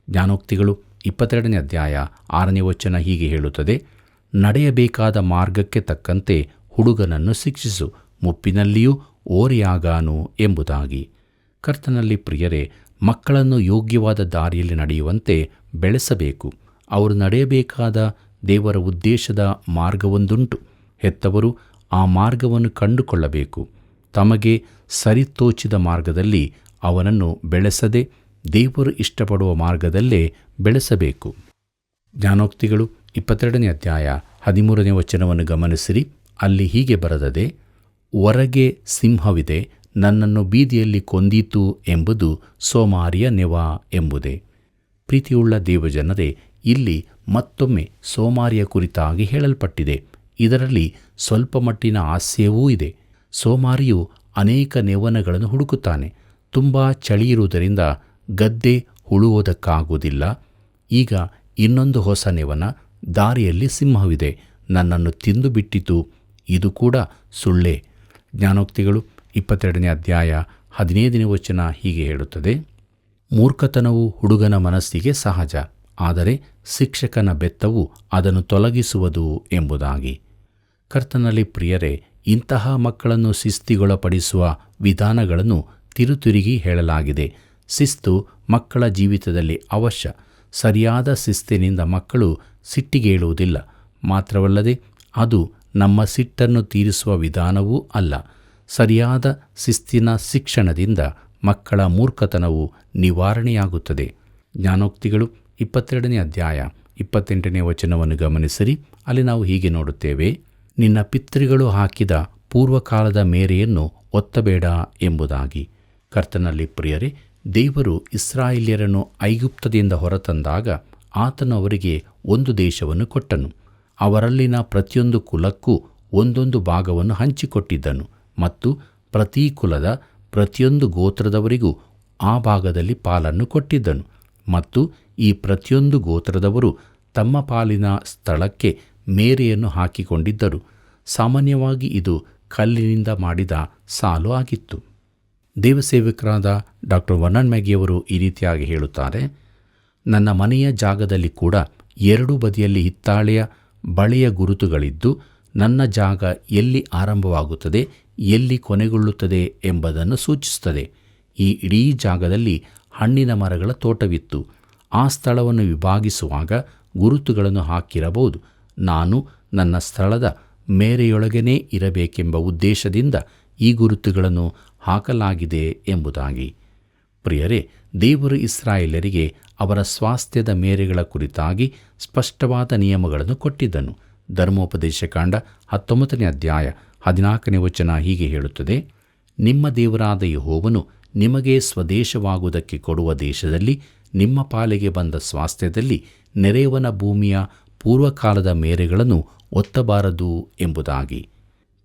ಜ್ಞಾನೋಕ್ತಿಗಳು 22ನೇ ಅಧ್ಯಾಯ 6ನೇ ವಚನ ಹೀಗೆ ಹೇಳುತ್ತದೆ, ನಡೆಯಬೇಕಾದ ಮಾರ್ಗಕ್ಕೆ ತಕ್ಕಂತೆ ಹುಡುಗನನ್ನು ಶಿಕ್ಷಿಸು, ಮುಪ್ಪಿನಲ್ಲಿಯೂ ಓರೆಯಾಗಾನು ಎಂಬುದಾಗಿ. ಕರ್ತನಲ್ಲಿ ಪ್ರಿಯರೇ, ಮಕ್ಕಳನ್ನು ಯೋಗ್ಯವಾದ ದಾರಿಯಲ್ಲಿ ನಡೆಯುವಂತೆ ಬೆಳೆಸಬೇಕು. ಅವರು ನಡೆಯಬೇಕಾದ ದೇವರ ಉದ್ದೇಶದ ಮಾರ್ಗವೊಂದುಂಟು. ಹೆತ್ತವರು ಆ ಮಾರ್ಗವನ್ನು ಕಂಡುಕೊಳ್ಳಬೇಕು. ತಮಗೆ ಸರಿತೋಚಿದ ಮಾರ್ಗದಲ್ಲಿ ಅವನನ್ನು ಬೆಳೆಸದೆ ದೇವರು ಇಷ್ಟಪಡುವ ಮಾರ್ಗದಲ್ಲೇ ಬೆಳೆಸಬೇಕು. ಜ್ಞಾನೋಕ್ತಿಗಳು 22ನೇ ಅಧ್ಯಾಯ 13ನೇ ವಚನವನ್ನು ಗಮನಿಸಿರಿ. ಅಲ್ಲಿ ಹೀಗೆ ಬರೆದದೆ, ಹೊರಗೆ ಸಿಂಹವಿದೆ, ನನ್ನನ್ನು ಬೀದಿಯಲ್ಲಿ ಕೊಂದೀತು ಎಂಬುದು ಸೋಮಾರಿಯ ನೆವ ಎಂಬುದೇ. ಪ್ರೀತಿಯುಳ್ಳ ದೇವಜನರೇ, ಇಲ್ಲಿ ಮತ್ತೊಮ್ಮೆ ಸೋಮಾರಿಯ ಕುರಿತಾಗಿ ಹೇಳಲ್ಪಟ್ಟಿದೆ. ಇದರಲ್ಲಿ ಸ್ವಲ್ಪ ಮಟ್ಟಿನ ಹಾಸ್ಯವೂ ಇದೆ. ಸೋಮಾರಿಯು ಅನೇಕ ನೆವನಗಳನ್ನು ಹುಡುಕುತ್ತಾನೆ. ತುಂಬ ಚಳಿಯಿರುವುದರಿಂದ ಗದ್ದೆ ಉಳುವುದಕ್ಕಾಗುವುದಿಲ್ಲ. ಈಗ ಇನ್ನೊಂದು ಹೊಸ ನೆವನ, ದಾರಿಯಲ್ಲಿ ಸಿಂಹವಿದೆ, ನನ್ನನ್ನು ತಿಂದು ಬಿಟ್ಟಿತು, ಇದು ಕೂಡ ಸುಳ್ಳೇ. ಜ್ಞಾನೋಕ್ತಿಗಳು 22ನೇ ಅಧ್ಯಾಯ 15ನೇ ವಚನ ಹೀಗೆ ಹೇಳುತ್ತದೆ, ಮೂರ್ಖತನವು ಹುಡುಗನ ಮನಸ್ಸಿಗೆ ಸಹಜ, ಆದರೆ ಶಿಕ್ಷಕನ ಬೆತ್ತವು ಅದನ್ನು ತೊಲಗಿಸುವುದು ಎಂಬುದಾಗಿ. ಕರ್ತನಲ್ಲಿ ಪ್ರಿಯರೇ, ಇಂತಹ ಮಕ್ಕಳನ್ನು ಶಿಸ್ತಿಗೊಳಪಡಿಸುವ ವಿಧಾನಗಳನ್ನು ತಿರುತಿರುಗಿ ಹೇಳಲಾಗಿದೆ. ಶಿಸ್ತು ಮಕ್ಕಳ ಜೀವಿತದಲ್ಲಿ ಅವಶ್ಯ. ಸರಿಯಾದ ಶಿಸ್ತಿನಿಂದ ಮಕ್ಕಳು ಸಿಟ್ಟಿಗೇಳುವುದಿಲ್ಲ. ಮಾತ್ರವಲ್ಲದೆ ಅದು ನಮ್ಮ ಸಿಟ್ಟನ್ನು ತೀರಿಸುವ ವಿಧಾನವೂ ಅಲ್ಲ. ಸರಿಯಾದ ಶಿಸ್ತಿನ ಶಿಕ್ಷಣದಿಂದ ಮಕ್ಕಳ ಮೂರ್ಖತನವು ನಿವಾರಣೆಯಾಗುತ್ತದೆ. ಜ್ಞಾನೋಕ್ತಿಗಳು 22ನೇ ಅಧ್ಯಾಯ 28ನೇ ವಚನವನ್ನು ಗಮನಿಸಿರಿ. ಅಲ್ಲಿ ನಾವು ಹೀಗೆ ನೋಡುತ್ತೇವೆ, ನಿನ್ನ ಪಿತೃಗಳು ಹಾಕಿದ ಪೂರ್ವಕಾಲದ ಮೇರೆಯನ್ನು ಒತ್ತಬೇಡ ಎಂಬುದಾಗಿ. ಕರ್ತನಲ್ಲಿ ಪ್ರಿಯರೇ, ದೇವರು ಇಸ್ರಾಯೇಲ್ಯರನ್ನು ಐಗುಪ್ತದಿಂದ ಹೊರತಂದಾಗ ಆತನು ಅವರಿಗೆ ಒಂದು ದೇಶವನ್ನು ಕೊಟ್ಟನು. ಅವರಲ್ಲಿನ ಪ್ರತಿಯೊಂದು ಕುಲಕ್ಕೂ ಒಂದೊಂದು ಭಾಗವನ್ನು ಹಂಚಿಕೊಟ್ಟಿದ್ದನು ಮತ್ತು ಪ್ರತಿ ಕುಲದ ಪ್ರತಿಯೊಂದು ಗೋತ್ರದವರಿಗೂ ಆ ಭಾಗದಲ್ಲಿ ಪಾಲನ್ನು ಕೊಟ್ಟಿದ್ದನು. ಮತ್ತು ಈ ಪ್ರತಿಯೊಂದು ಗೋತ್ರದವರು ತಮ್ಮ ಪಾಲಿನ ಸ್ಥಳಕ್ಕೆ ಮೇರೆಯನ್ನು ಹಾಕಿಕೊಂಡಿದ್ದರು. ಸಾಮಾನ್ಯವಾಗಿ ಇದು ಕಲ್ಲಿನಿಂದ ಮಾಡಿದ ಸಾಲು ಆಗಿತ್ತು. ದೇವಸೇವಕರಾದ ಡಾಕ್ಟರ್ ವರ್ನನ್ ಮ್ಯಾಗಿಯವರು ಈ ರೀತಿಯಾಗಿ ಹೇಳುತ್ತಾರೆ, ನನ್ನ ಮನೆಯ ಜಾಗದಲ್ಲಿ ಕೂಡ ಎರಡೂ ಬದಿಯಲ್ಲಿ ಹಿತ್ತಾಳೆಯ ಬಳೆಯ ಗುರುತುಗಳಿದ್ದು, ನನ್ನ ಜಾಗ ಎಲ್ಲಿ ಆರಂಭವಾಗುತ್ತದೆ, ಎಲ್ಲಿ ಕೊನೆಗೊಳ್ಳುತ್ತದೆ ಎಂಬುದನ್ನು ಸೂಚಿಸುತ್ತದೆ. ಈ ಇಡೀ ಜಾಗದಲ್ಲಿ ಹಣ್ಣಿನ ಮರಗಳ ತೋಟವಿತ್ತು. ಆ ಸ್ಥಳವನ್ನು ವಿಭಾಗಿಸುವಾಗ ಗುರುತುಗಳನ್ನು ಹಾಕಿರಬಹುದು. ನಾನು ನನ್ನ ಸ್ಥಳದ ಮೇರೆಯೊಳಗೇ ಇರಬೇಕೆಂಬ ಉದ್ದೇಶದಿಂದ ಈ ಗುರುತುಗಳನ್ನು ಹಾಕಲಾಗಿದೆ ಎಂಬುದಾಗಿ. ಪ್ರಿಯರೇ, ದೇವರು ಇಸ್ರಾಯೇಲರಿಗೆ ಅವರ ಸ್ವಾಸ್ಥ್ಯದ ಮೇರೆಗಳ ಕುರಿತಾಗಿ ಸ್ಪಷ್ಟವಾದ ನಿಯಮಗಳನ್ನು ಕೊಟ್ಟಿದ್ದನು. ಧರ್ಮೋಪದೇಶಕಾಂಡ 19ನೇ ಅಧ್ಯಾಯ 14ನೇ ವಚನ ಹೀಗೆ ಹೇಳುತ್ತದೆ, ನಿಮ್ಮ ದೇವರಾದ ಯೆಹೋವನು ನಿಮಗೆ ಸ್ವದೇಶವಾಗುವುದಕ್ಕೆ ಕೊಡುವ ದೇಶದಲ್ಲಿ ನಿಮ್ಮ ಪಾಲಿಗೆ ಬಂದ ಸ್ವಾಸ್ಥ್ಯದಲ್ಲಿ ನೆರೆಯವನ ಭೂಮಿಯ ಪೂರ್ವಕಾಲದ ಮೇರೆಗಳನ್ನು ಒತ್ತಬಾರದು ಎಂಬುದಾಗಿ.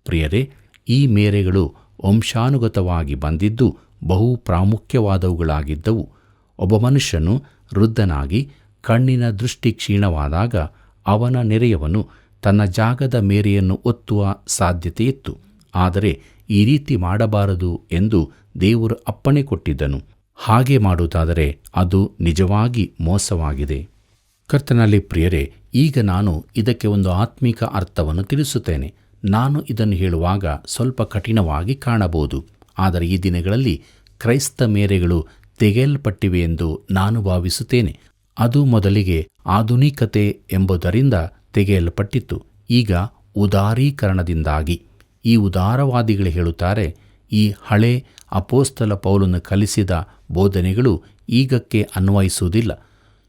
ಪ್ರಿಯರೇ, ಈ ಮೇರೆಗಳು ವಂಶಾನುಗತವಾಗಿ ಬಂದಿದ್ದು ಬಹು ಪ್ರಾಮುಖ್ಯವಾದವುಗಳಾಗಿದ್ದವು. ಒಬ್ಬ ಮನುಷ್ಯನು ವೃದ್ಧನಾಗಿ ಕಣ್ಣಿನ ದೃಷ್ಟಿ ಕ್ಷೀಣವಾದಾಗ ಅವನ ನೆರೆಯವನು ತನ್ನ ಜಾಗದ ಮೇರೆಯನ್ನು ಒತ್ತುವ ಸಾಧ್ಯತೆಯಿತ್ತು. ಆದರೆ ಈ ರೀತಿ ಮಾಡಬಾರದು ಎಂದು ದೇವರು ಅಪ್ಪಣೆ ಕೊಟ್ಟಿದ್ದನು. ಹಾಗೆ ಮಾಡುವುದಾದರೆ ಅದು ನಿಜವಾಗಿ ಮೋಸವಾಗಿದೆ. ಕರ್ತನಲ್ಲಿ ಪ್ರಿಯರೇ, ಈಗ ನಾನು ಇದಕ್ಕೆ ಒಂದು ಆತ್ಮಿಕ ಅರ್ಥವನ್ನು ತಿಳಿಸುತ್ತೇನೆ. ನಾನು ಇದನ್ನು ಹೇಳುವಾಗ ಸ್ವಲ್ಪ ಕಠಿಣವಾಗಿ ಕಾಣಬಹುದು, ಆದರೆ ಈ ದಿನಗಳಲ್ಲಿ ಕ್ರೈಸ್ತ ಮೇರೆಗಳು ತೆಗೆಯಲ್ಪಟ್ಟಿವೆ ಎಂದು ನಾನು ಭಾವಿಸುತ್ತೇನೆ. ಅದು ಮೊದಲಿಗೆ ಆಧುನಿಕತೆ ಎಂಬುದರಿಂದ ತೆಗೆಯಲ್ಪಟ್ಟಿತ್ತು, ಈಗ ಉದಾರೀಕರಣದಿಂದಾಗಿ. ಈ ಉದಾರವಾದಿಗಳು ಹೇಳುತ್ತಾರೆ, ಈ ಹಳೆ ಅಪೋಸ್ತಲ ಪೌಲನು ಕಲಿಸಿದ ಬೋಧನೆಗಳು ಈಗಕ್ಕೆ ಅನ್ವಯಿಸುವುದಿಲ್ಲ.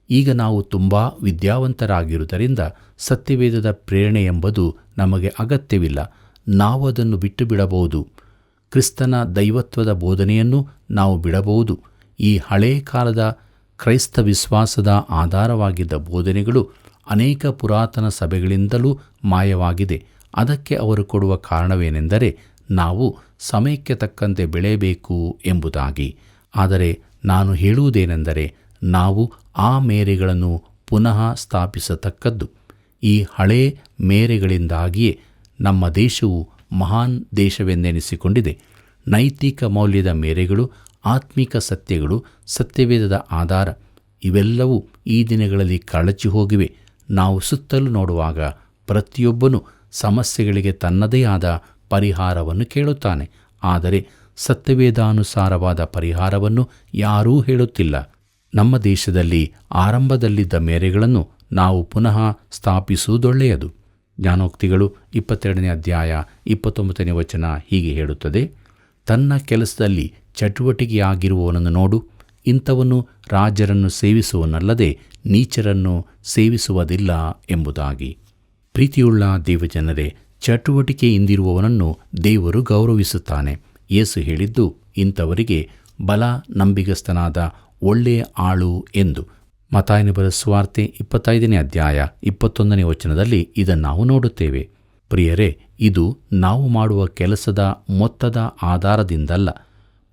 ಈಗ ನಾವು ತುಂಬ ವಿದ್ಯಾವಂತರಾಗಿರುವುದರಿಂದ ಸತ್ಯವೇದದ ಪ್ರೇರಣೆ ಎಂಬುದು ನಮಗೆ ಅಗತ್ಯವಿಲ್ಲ. ನಾವು ಅದನ್ನು ಬಿಟ್ಟು ಬಿಡಬಹುದು. ಕ್ರಿಸ್ತನ ದೈವತ್ವದ ಬೋಧನೆಯನ್ನು ನಾವು ಬಿಡಬಹುದು. ಈ ಹಳೇ ಕಾಲದ ಕ್ರೈಸ್ತ ವಿಶ್ವಾಸದ ಆಧಾರವಾಗಿದ್ದ ಬೋಧನೆಗಳು ಅನೇಕ ಪುರಾತನ ಸಭೆಗಳಿಂದಲೂ ಮಾಯವಾಗಿದೆ. ಅದಕ್ಕೆ ಅವರು ಕೊಡುವ ಕಾರಣವೇನೆಂದರೆ ನಾವು ಸಮಯಕ್ಕೆ ತಕ್ಕಂತೆ ಬೆಳೆಯಬೇಕು ಎಂಬುದಾಗಿ. ಆದರೆ ನಾನು ಹೇಳುವುದೇನೆಂದರೆ ನಾವು ಆ ಮೇರೆಗಳನ್ನು ಪುನಃ ಸ್ಥಾಪಿಸತಕ್ಕದ್ದು. ಈ ಹಳೇ ಮೇರೆಗಳಿಂದಾಗಿಯೇ ನಮ್ಮ ದೇಶವು ಮಹಾನ್ ದೇಶವೆಂದೆನಿಸಿಕೊಂಡಿದೆ. ನೈತಿಕ ಮೌಲ್ಯದ ಮೇರೆಗಳು, ಆತ್ಮಿಕ ಸತ್ಯಗಳು, ಸತ್ಯವೇದದ ಆಧಾರ ಇವೆಲ್ಲವೂ ಈ ದಿನಗಳಲ್ಲಿ ಕಳಚಿ ಹೋಗಿವೆ. ನಾವು ಸುತ್ತಲೂ ನೋಡುವಾಗ ಪ್ರತಿಯೊಬ್ಬನೂ ಸಮಸ್ಯೆಗಳಿಗೆ ತನ್ನದೇ ಆದ ಪರಿಹಾರವನ್ನು ಕೇಳುತ್ತಾನೆ, ಆದರೆ ಸತ್ಯವೇದಾನುಸಾರವಾದ ಪರಿಹಾರವನ್ನು ಯಾರೂ ಹೇಳುತ್ತಿಲ್ಲ. ನಮ್ಮ ದೇಶದಲ್ಲಿ ಆರಂಭದಲ್ಲಿದ್ದ ಮೇರೆಗಳನ್ನು ನಾವು ಪುನಃ ಸ್ಥಾಪಿಸುವುದೊಳ್ಳೆಯದು. ಜ್ಞಾನೋಕ್ತಿಗಳು 22ನೇ ಅಧ್ಯಾಯ 29ನೇ ವಚನ ಹೀಗೆ ಹೇಳುತ್ತದೆ, ತನ್ನ ಕೆಲಸದಲ್ಲಿ ಚಟುವಟಿಕೆಯಾಗಿರುವವನನ್ನು ನೋಡು, ಇಂಥವನು ರಾಜರನ್ನು ಸೇವಿಸುವನಲ್ಲದೆ ನೀಚರನ್ನು ಸೇವಿಸುವುದಿಲ್ಲ ಎಂಬುದಾಗಿ. ಪ್ರೀತಿಯುಳ್ಳ ದೇವಜನರೇ, ಚಟುವಟಿಕೆಯಿಂದಿರುವವನನ್ನು ದೇವರು ಗೌರವಿಸುತ್ತಾನೆ. ಯೇಸು ಹೇಳಿದ್ದು ಇಂಥವರಿಗೆ ಬಲ ನಂಬಿಗಸ್ತನಾದ ಒಳ್ಳೆಯ ಆಳು ಎಂದು. ಮತ್ತಾಯನ ಬರೆದ ಸುವಾರ್ತೆ 25ನೇ ಅಧ್ಯಾಯ 21ನೇ ವಚನದಲ್ಲಿ ಇದನ್ನು ನಾವು ನೋಡುತ್ತೇವೆ. ಪ್ರಿಯರೇ, ಇದು ನಾವು ಮಾಡುವ ಕೆಲಸದ ಮೊತ್ತದ ಆಧಾರದಿಂದಲ್ಲ.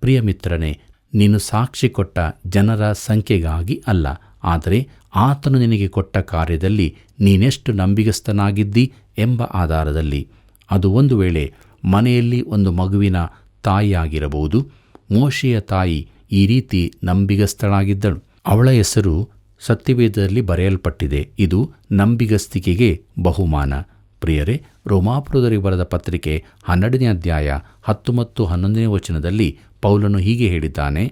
ಪ್ರಿಯ ಮಿತ್ರನೇ, ನೀನು ಸಾಕ್ಷಿ ಕೊಟ್ಟ ಜನರ ಸಂಖ್ಯೆಗಾಗಿ ಅಲ್ಲ, ಆದರೆ ಆತನು ನಿನಗೆ ಕೊಟ್ಟ ಕಾರ್ಯದಲ್ಲಿ ನೀನೆಷ್ಟು ನಂಬಿಗಸ್ತನಾಗಿದ್ದಿ ಎಂಬ ಆಧಾರದಲ್ಲಿ. ಅದು ಒಂದು ವೇಳೆ ಮನೆಯಲ್ಲಿ ಒಂದು ಮಗುವಿನ ತಾಯಿಯಾಗಿರಬಹುದು. ಮೋಶೆಯ ತಾಯಿ ಈ ರೀತಿ ನಂಬಿಗಸ್ತಳಾಗಿದ್ದಳು. ಅವಳ ಹೆಸರು ಸತ್ಯವೇದದಲ್ಲಿ ಬರೆಯಲ್ಪಟ್ಟಿದೆ. ಇದು ನಂಬಿಗಸ್ತಿಕೆಗೆ ಬಹುಮಾನ. ಪ್ರಿಯರೇ, ರೋಮಾಪುರದವರಿಗೆ ಬರೆದ ಪತ್ರಿಕೆ 12ನೇ ಅಧ್ಯಾಯ 10 ಮತ್ತು 11ನೇ ವಚನದಲ್ಲಿ ಪೌಲನು ಹೀಗೆ ಹೇಳಿದ್ದಾನೆ,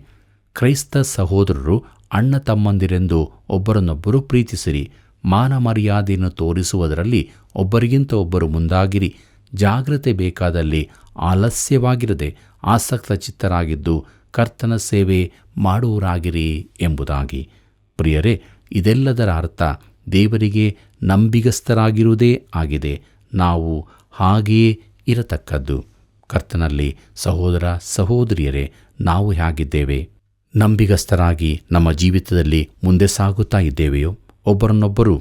ಕ್ರೈಸ್ತ ಸಹೋದರರು ಅಣ್ಣ ತಮ್ಮಂದಿರೆಂದು ಒಬ್ಬರನ್ನೊಬ್ಬರು ಪ್ರೀತಿಸಿರಿ, ಮಾನ ಮರ್ಯಾದೆಯನ್ನು ತೋರಿಸುವುದರಲ್ಲಿ ಒಬ್ಬರಿಗಿಂತ ಒಬ್ಬರು ಮುಂದಾಗಿರಿ, ಜಾಗ್ರತೆ ಬೇಕಾದಲ್ಲಿ ಆಲಸ್ಯವಾಗಿರದೆ ಆಸಕ್ತ ಚಿತ್ತರಾಗಿದ್ದು ಕರ್ತನ ಸೇವೆ ಮಾಡುವರಾಗಿರಿ ಎಂಬುದಾಗಿ. ಪ್ರಿಯರೇ, ಇದೆಲ್ಲದರ ಅರ್ಥ ದೇವರಿಗೆ ನಂಬಿಗಸ್ತರಾಗಿರುವುದೇ ಆಗಿದೆ. ನಾವು ಹಾಗೆಯೇ ಇರತಕ್ಕದ್ದು. ಕರ್ತನಲ್ಲಿ ಸಹೋದರ ಸಹೋದರಿಯರೇ, ನಾವು ಹೇಗಿದ್ದೇವೆ? ನಂಬಿಗಸ್ತರಾಗಿ ನಮ್ಮ ಜೀವಿತದಲ್ಲಿ ಮುಂದೆ ಸಾಗುತ್ತಾ ಇದ್ದೇವೆಯೋ? ಒಬ್ಬರನ್ನೊಬ್ಬರು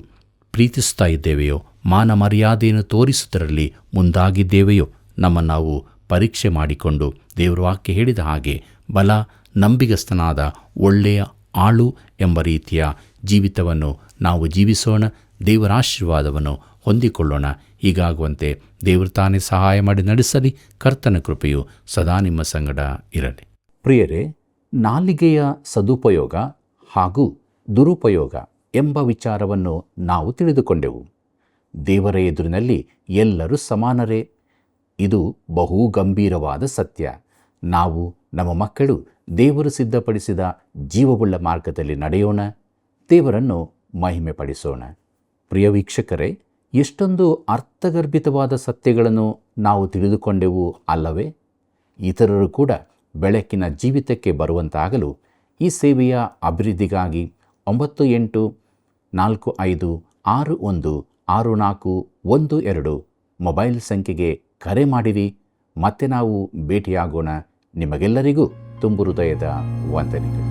ಪ್ರೀತಿಸುತ್ತಾ ಇದ್ದೇವೆಯೋ? ಮಾನ ಮರ್ಯಾದೆಯನ್ನು ತೋರಿಸುವುದರಲ್ಲಿ ಮುಂದಾಗಿದ್ದೇವೆಯೋ? ನಮ್ಮನ್ನು ನಾವು ಪರೀಕ್ಷೆ ಮಾಡಿಕೊಂಡು ದೇವರ ವಾಕ್ಯ ಹೇಳಿದ ಹಾಗೆ ಬಲ ನಂಬಿಗಸ್ತನಾದ ಒಳ್ಳೆಯ ಆಳು ಎಂಬ ರೀತಿಯ ಜೀವಿತವನ್ನು ನಾವು ಜೀವಿಸೋಣ. ದೇವರ ಆಶೀರ್ವಾದವನ್ನು ಹೊಂದಿಕೊಳ್ಳೋಣ. ಹೀಗಾಗುವಂತೆ ದೇವರು ತಾನೇ ಸಹಾಯ ಮಾಡಿ ನಡೆಸಲಿ. ಕರ್ತನ ಕೃಪೆಯು ಸದಾ ನಿಮ್ಮ ಸಂಗಡ ಇರಲಿ. ಪ್ರಿಯರೇ, ನಾಲಿಗೆಯ ಸದುಪಯೋಗ ಹಾಗೂ ದುರುಪಯೋಗ ಎಂಬ ವಿಚಾರವನ್ನು ನಾವು ತಿಳಿದುಕೊಂಡೆವು. ದೇವರ ಎದುರಿನಲ್ಲಿ ಎಲ್ಲರೂ ಸಮಾನರೇ. ಇದು ಬಹು ಗಂಭೀರವಾದ ಸತ್ಯ. ನಾವು ನಮ್ಮ ಮಕ್ಕಳು ದೇವರು ಸಿದ್ಧಪಡಿಸಿದ ಜೀವವುಳ್ಳ ಮಾರ್ಗದಲ್ಲಿ ನಡೆಯೋಣ. ದೇವರನ್ನು ಮಹಿಮೆ ಪಡಿಸೋಣ. ಪ್ರಿಯ ವೀಕ್ಷಕರೇ, ಎಷ್ಟೊಂದು ಅರ್ಥಗರ್ಭಿತವಾದ ಸತ್ಯಗಳನ್ನು ನಾವು ತಿಳಿದುಕೊಂಡೆವು ಅಲ್ಲವೇ? ಇತರರು ಕೂಡ ಬೆಳಕಿನ ಜೀವಿತಕ್ಕೆ ಬರುವಂತಾಗಲು ಈ ಸೇವೆಯ ಅಭಿವೃದ್ಧಿಗಾಗಿ 9845616412 ಮೊಬೈಲ್ ಸಂಖ್ಯೆಗೆ ಕರೆ ಮಾಡಿರಿ. ಮತ್ತೆ ನಾವು ಭೇಟಿಯಾಗೋಣ. ನಿಮಗೆಲ್ಲರಿಗೂ ತುಂಬು ಹೃದಯದ ವಂದನೆಗಳು.